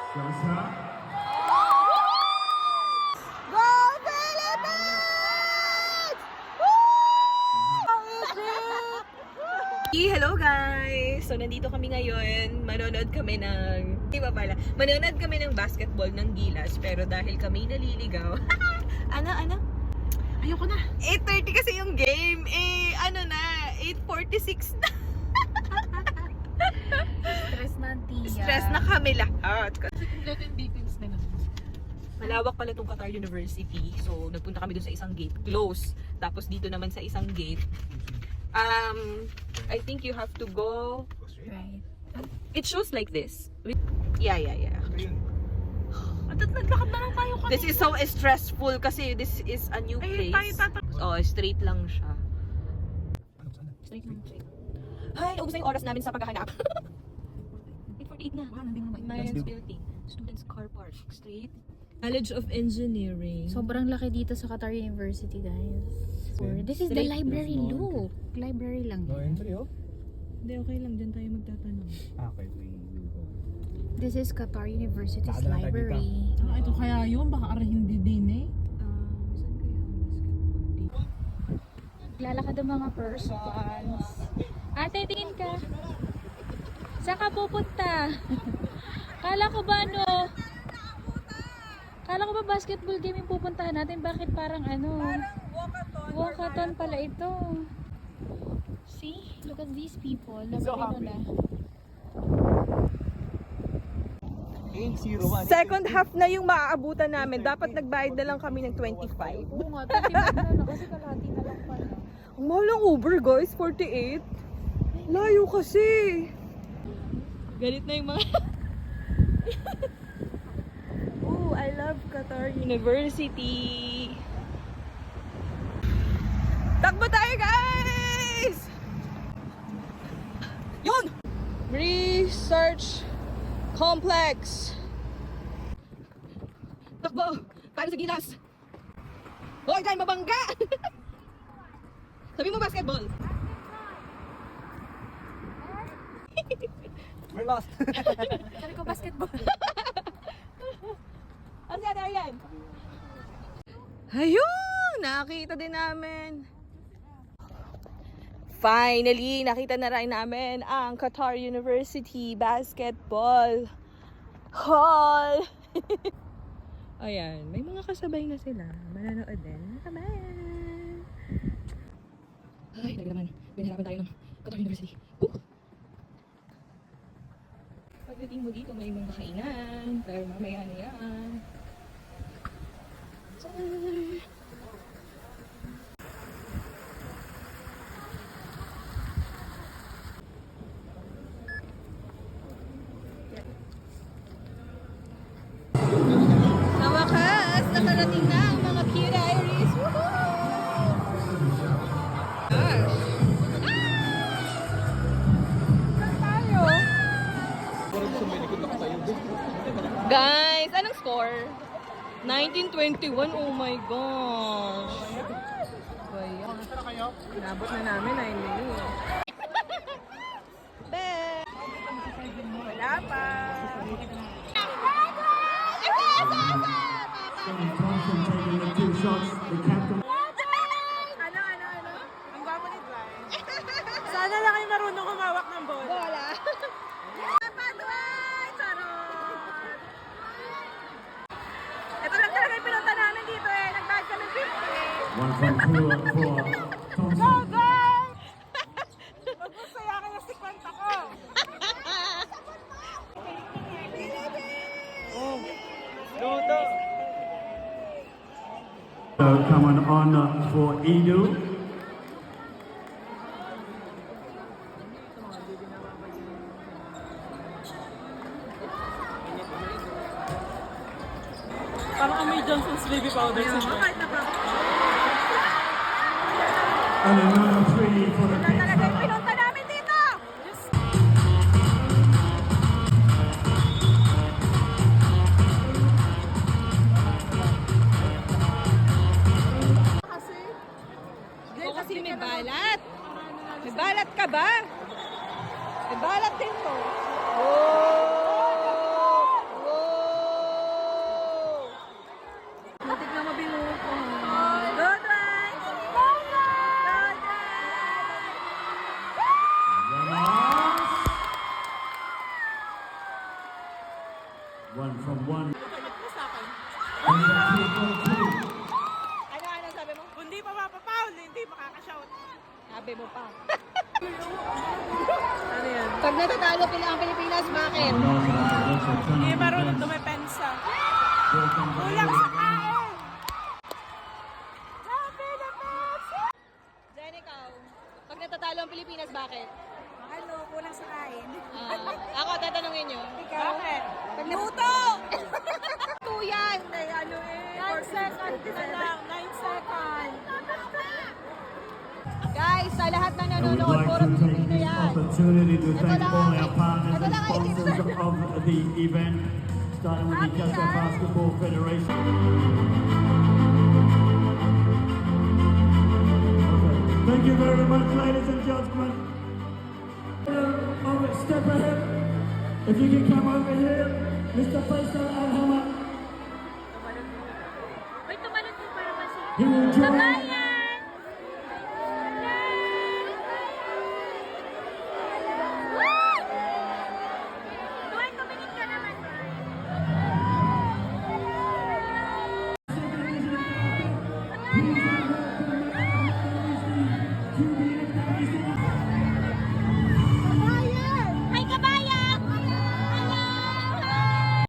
Go Philippines! Hello guys! So nandito kami ngayon, manonood kami ng, manonood kami ng basketball ng Gilas, pero dahil kami naliligaw, ano? Ayoko na. 8:30 kasi yung game, 8:46 na. Stress na, Tia. Stress na kami lahat. Latin details na naman. Malawak pala itong Qatar University. So, nagpunta kami dun sa isang gate. Close. Tapos dito naman sa isang gate. I think you have to go... Right. It shows like this. Yeah. At naglakad na lang tayo kanina. This is so stressful kasi this is a new place. Oh, straight lang siya. Straight lang. Ay, naubos na yung oras namin sa paghahanap. 8:48 na. Mayroon's building. Students car park. Straight. College of Engineering. Sobrang laki dito sa Qatar University, guys. This is the library look. Library lang. No entry, oh? Hindi, okay lang. Diyan tayo magtatanong. Okay, we will go. This is Qatar University's Saan na tayo library. Ito kaya yun, baka hindi din eh. Saan kaya ang basketball? Lalakad ang mga persons. Ate, tingin ka. Saan ka pupunta? Kala ko ba basketball game yung pupuntahan natin? Bakit parang walkathon pala ito. See? Look at these people. Na. Second half na yung maaabutan namin. Dapat nagbayad na lang kami ng 25. Oo nga, 25 na lang. Kasi kalahati na lang pala. Ang mahal ng Uber, guys. 48. Layo kasi. Galit na yung mga... Oh, I love Qatar University. Takbo tayo, guys! Yun! Research Complex. Takbo! Tayo sa Gilas. Hoy, dyan mabangga! Sabi mo basketball. We're lost. Sabi ko basketball. Ano siya, Darian? Ayun! Nakita din namin. Finally, nakita na rin namin ang Qatar University Basketball Hall. Ayan, may mga kasabay na sila. Mananood din. Come on! Ay, talaga naman. Binahirapan tayo ng Qatar University. Pagdating mo dito, may mga kainan. Pero mamaya na yan. Sorry. Sa wakas, nakarating na ang mga cute iris. Woohoo! Gosh! Saan tayo? Guys, anong score? 1921, oh my gosh. Kaya, nabot na namin 9 minutes. Be! Wala pa. Ano? Ang gwapo ni Dwight. Sana lang kayo marunong kumawak ng bola. Bola. Dwight! Charot! Ito lang talaga yung pinunta namin dito eh. Nag-bag kami 50. Go, guys! Magpusaya kayo sa 50 ko. Come on for Edu. Parang amoy Johnson's baby powder. And another three for the big Talaga yung fella. pinunta namin dito. Kasi may balat. May balat ka ba? May balat din to. Whoa! Whoa! One from one. Ano sabi mo? Kung di pa mapapaul, hindi makakashout. Sabi mo pa. Ano yan? Pag natatalo ang Pilipinas, bakit? Hindi marunong dumepensa. Kulang sa kain! Jen, ikaw. Pag natatalo ang Pilipinas, bakit? Ano, kulang sa kain. Ako, tatanungin nyo. Bakit? Luto! Tuyan! Ano 9 seconds na lang. 9 seconds. Guys, sa lahat na I would nanonood, like puro to take Pilipino this yan. opportunity to thank lang all ang- our partners ito and lang ang sponsors of the event, starting with the Qatar Basketball Federation. Okay. Thank you very much, ladies and gentlemen. Step ahead. If you can come over here, Mr. Faisal Al-Hamad. Uy, tumalon po para kasi. He will join. Tuwan, tumingin ka naman. He